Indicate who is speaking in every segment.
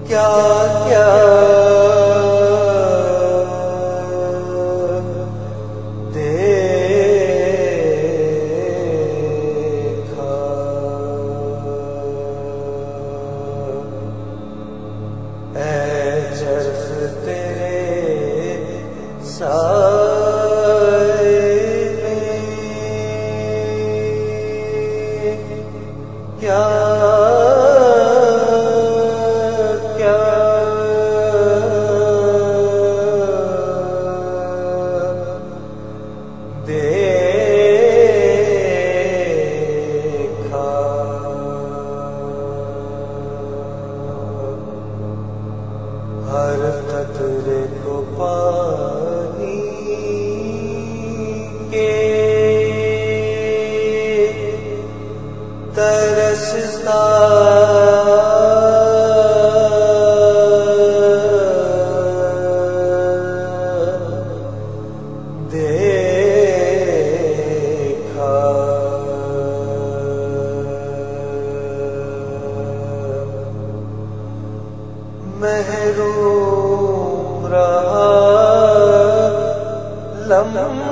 Speaker 1: क्या क्या देखा, ऐ चर्च तेरे साए में क्या देखा। हर कतरे को पानी के तरसता देखा। महरूम रहा लम्से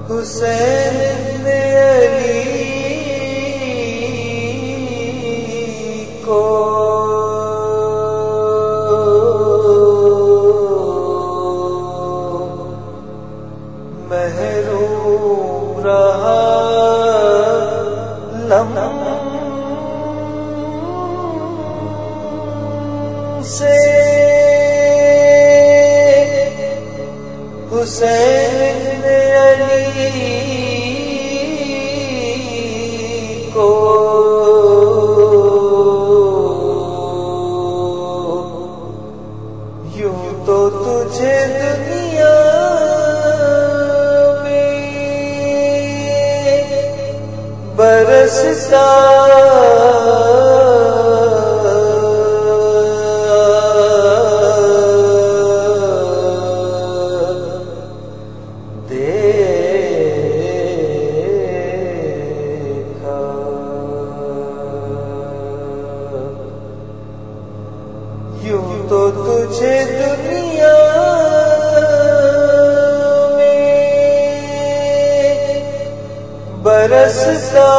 Speaker 1: हुसैन अली को। महरूम रहा लम्से हुसैन अली को। यूं तो तुझे दुनिया बरसता देखा। यूं तो तुझे दुनिया में बरसता